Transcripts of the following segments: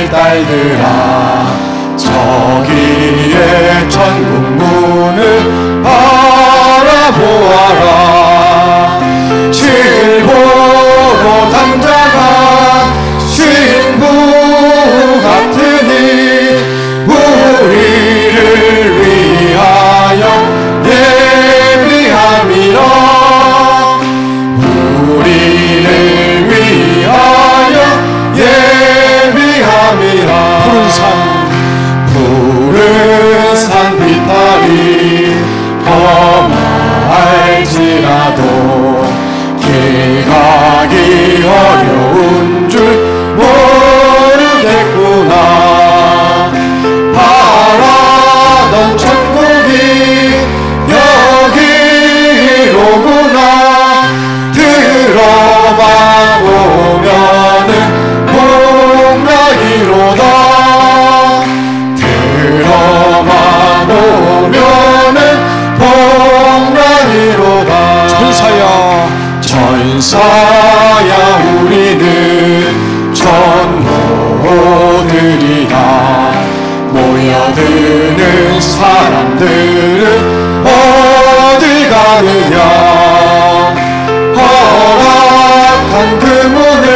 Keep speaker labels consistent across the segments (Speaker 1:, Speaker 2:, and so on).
Speaker 1: 딸들아, 저기에 천국 문을 바라보아라. 실보로 담자가 신부 같으니 우리를 위하여 예비함이라. 우리를 위하여 예비함이라. 푸른 산 비탈이 험할지라도 길 가기 어려운 줄 모르겠구나. 바라던 천국이 여기로구나. 들어봐 보면은 복락이로다. 들어봐 보면은 복락이로다. 천사야 우리는 전모들이다. 모여드는 사람들은 어디 가느냐. 허락한 그 문을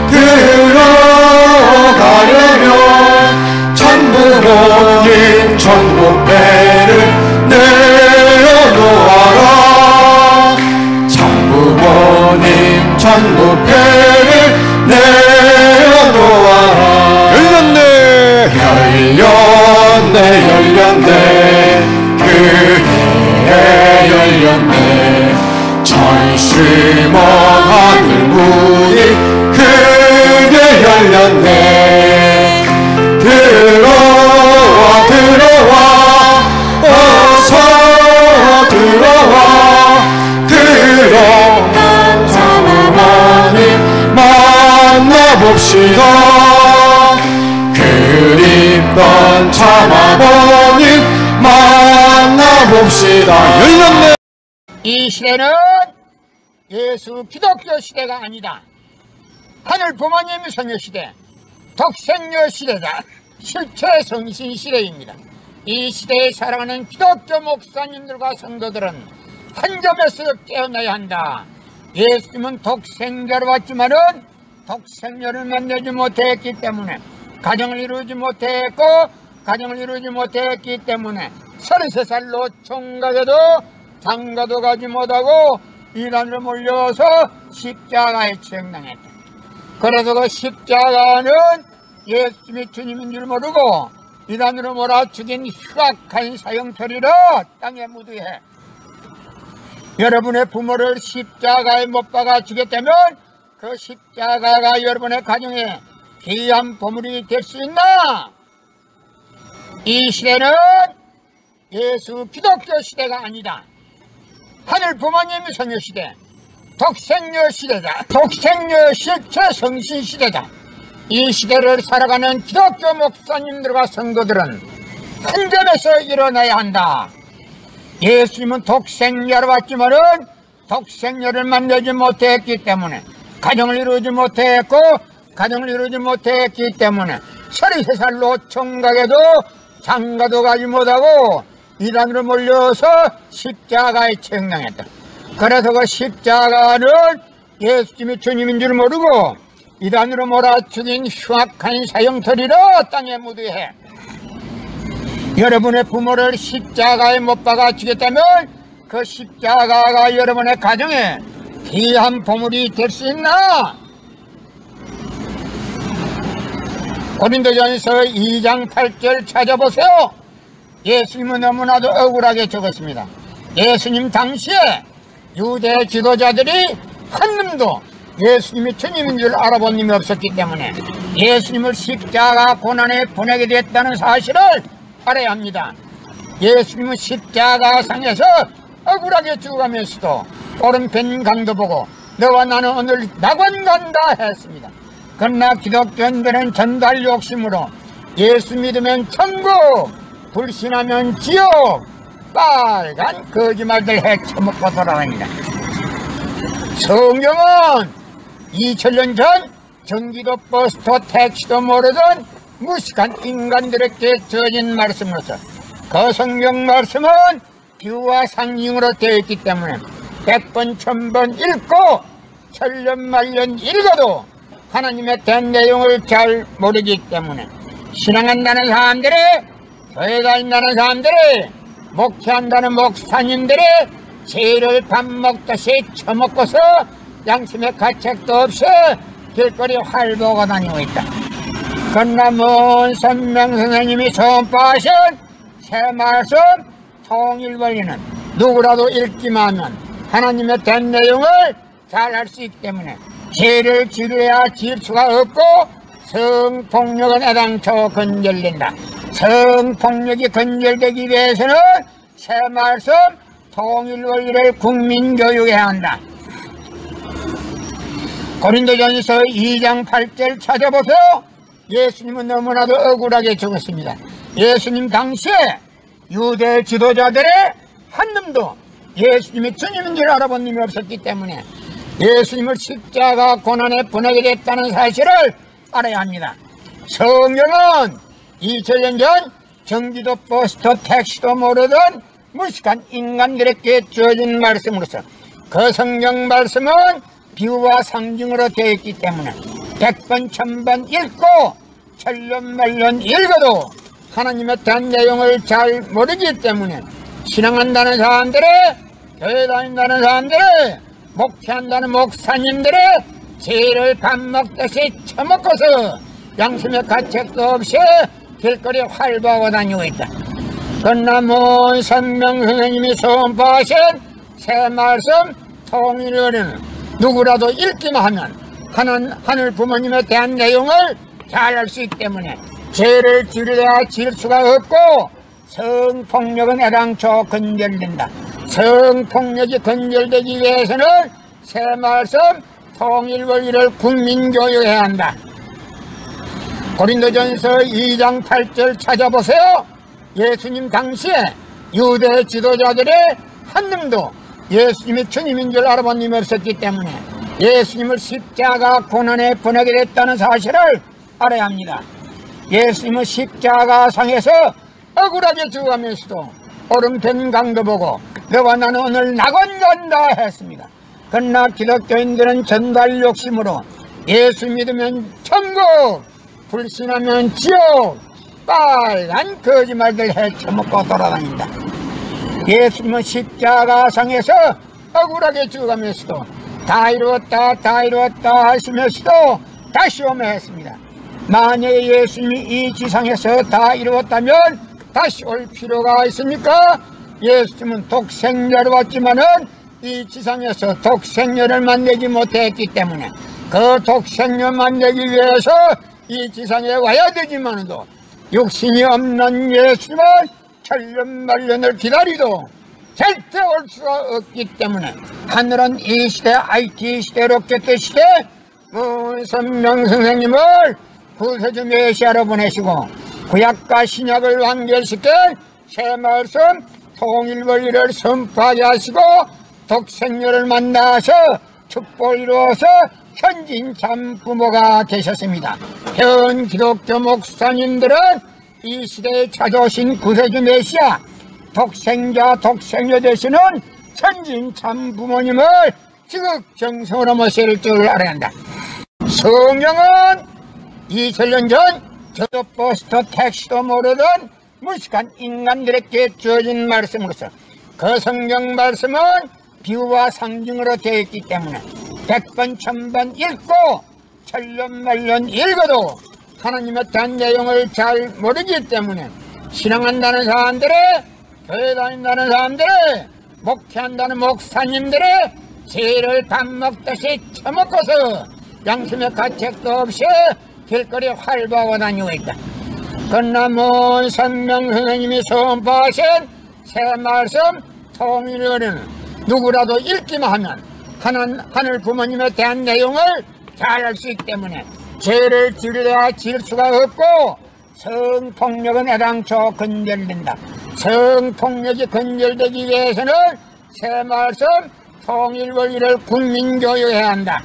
Speaker 1: 들어가려면 천부모님 천국배를 내어놓아라. 천부모님 천국배를 내어놓아라. 열렸네 그게 열렸네. 천심어 하늘 문이 크게 열렸네. 들어와 어서 들어와. 천부모님 만나봅시다. 그립던 참아버님 만나봅시다. 열렸네.
Speaker 2: 이 시대는 예수 기독교 시대가 아니다. 하늘 부모님 성교 시대, 독생녀 시대다. 실체 성신 시대입니다. 이 시대에 살아가는 기독교 목사님들과 성도들은 한 점에서 깨어나야 한다. 예수님은 독생자로 왔지만은 독생녀를 만나지 못했기 때문에, 가정을 이루지 못했고 가정을 이루지 못했기 때문에 33살 노총각에도 장가도 가지 못하고 이단으로 몰려서 십자가에 처형당했다. 그래서 그 십자가는 예수님이 주님인 줄 모르고 이단으로 몰아 죽인 흉악한 사형처리로 땅에 묻으해. 여러분의 부모를 십자가에 못 박아 죽였다면 그 십자가가 여러분의 가정에 귀한 보물이 될 수 있나? 이 시대는 예수 기독교 시대가 아니다. 하늘 부모님 성교 시대, 독생녀 시대다. 독생녀 실체 성신 시대다. 이 시대를 살아가는 기독교 목사님들과 성도들은 한 점에서 일어나야 한다. 예수님은 독생녀로 왔지만은 독생녀를 만나지 못했기 때문에, 가정을 이루지 못했고 가정을 이루지 못했기 때문에 33살 노총각에도 장가도 가지 못하고 이단으로 몰려서 십자가에 처형당했다. 그래서 그 십자가는 예수님이 주님인 줄 모르고 이단으로 몰아 죽인 흉악한 사형터리로 땅에 묻으해. 여러분의 부모를 십자가에 못 박아 죽였다면 그 십자가가 여러분의 가정에 귀한 보물이 될 수 있나? 고린도전서 2장 8절 찾아보세요. 예수님은 너무나도 억울하게 적었습니다. 예수님 당시에 유대 지도자들이 한 놈도 예수님이 주님인 줄 알아본 놈이 없었기 때문에 예수님을 십자가 고난에 보내게 됐다는 사실을 알아야 합니다. 예수님은 십자가상에서 억울하게 죽어가면서도 오른편 강도 보고 너와 나는 오늘 낙원 간다 했습니다. 그러나 기독교인들은 전달 욕심으로 예수 믿으면 천국, 불신하면 지옥, 빨간 거짓말들 헤쳐먹고 돌아갑니다. 성경은 2000년 전 전기도 버스도 택시도 모르던 무식한 인간들에게 주어진 말씀으로서 그 성경 말씀은 비유와 상징으로 되어 있기 때문에 100번 1000번 읽고 천년만년 읽어도 하나님의 된 내용을 잘 모르기 때문에 신앙한다는 사람들이, 교회 다닌다는 사람들이, 목회한다는 목사님들이 죄를 밥 먹듯이 처먹고서 양심의 가책도 없이 길거리 활보고 다니고 있다. 그러나 먼 선명선생님이 선포하신 새 말씀 통일원리는 누구라도 읽기만 하면 하나님의 된 내용을 잘 알 수 있기 때문에 죄를 지려야 지을 수가 없고 성폭력은 애당초 건절된다. 성폭력이 건절되기 위해서는 새 말씀 통일원리를 국민교육해야 한다. 고린도전서 2장 8절 찾아보세요. 예수님은 너무나도 억울하게 죽었습니다. 예수님 당시에 유대 지도자들의 한 놈도 예수님이 주님인 줄 알아본 놈이 없었기 때문에 예수님을 십자가 고난에 보내게 됐다는 사실을 알아야 합니다. 성경은 2000년 전 전기도 버스도 택시도 모르던 무식한 인간들에게 주어진 말씀으로서 그 성경 말씀은 비유와 상징으로 되어 있기 때문에 100번 1000번 읽고 천년만년 읽어도 하나님의 된 내용을 잘 모르기 때문에 신앙한다는 사람들이, 교회 다닌다는 사람들이, 목회한다는 목사님들이 죄를 밥 먹듯이 처먹고서 양심의 가책도 없이 길거리 활보하고 다니고 있다. 그러나 먼 선명선생님이 선포하신 새 말씀 통일원리는 누구라도 읽기만 하면 하늘 부모님에 대한 내용을 잘 알 수 있기 때문에 죄를 지으려야 지을 수가 없고 성폭력은 애당초 건절된다. 성폭력이 건절되기 위해서는 새 말씀 통일원리를 국민교육해야 한다. 고린도전서 2장 8절 찾아보세요. 예수님 당시에 유대 지도자들의 한 놈도 예수님이 주님인 줄 알아본 놈이 없었기 때문에 예수님을 십자가 고난에 보내게 됐다는 사실을 알아야 합니다. 예수님은 십자가상에서 억울하게 죽어가면서도 오른편 강도 보고 너와 나는 오늘 낙원 간다 했습니다. 그러나 기독교인들은 전달 욕심으로 예수 믿으면 천국, 불신하면 지옥, 빨간 거짓말들 헤쳐먹고 돌아다닌다. 예수님은 십자가상에서 억울하게 죽어가면서도 다 이루었다 다 이루었다 하시면서도 다시 오며 했습니다. 만약에 예수님이 이 지상에서 다 이루었다면 다시 올 필요가 있습니까? 예수님은 독생자로 왔지만은 이 지상에서 독생녀를 만나지 못했기 때문에 그 독생녀 만나기 위해서 이 지상에 와야 되지만도 육신이 없는 예수님은 천년만년을 기다리도 절대 올 수가 없기 때문에 하늘은 이 시대 IT 시대 로켓 시대 선명 선생님을 구세주 메시아로 보내시고 구약과 신약을 완결시켜 새 말씀 통일원리를 선포하게 하시고 독생녀를 만나서 축복을 이루어서 현진 참 부모가 되셨습니다. 현 기독교 목사님들은 이 시대에 찾아오신 구세주 메시아 독생자 독생녀 되시는 현진 참 부모님을 지극정성으로 모실 줄 알아야 한다. 성경은 2000년 전 저도 버스도 택시도 모르던 무식한 인간들에게 주어진 말씀으로서 그 성경 말씀은 비유와 상징으로 되어 있기 때문에 100번 1000번 읽고 천년만년 읽어도 하나님의 대한 내용을 잘 모르기 때문에 신앙한다는 사람들이, 교회 다닌다는 사람들이, 목회한다는 목사님들이 죄를 밥 먹듯이 처먹고서 양심의 가책도 없이 길거리 활보하고 다니고 있다. 그러나 먼 선명 선생님이 선포하신 새 말씀 통일원리는 누구라도 읽기만 하면 하늘 부모님에 대한 내용을 잘 알 수 있기 때문에 죄를 지으려야 지을 수가 없고 성폭력은 애당초 건절된다. 성폭력이 건절되기 위해서는 새 말씀 통일원리를 국민교육해야 한다.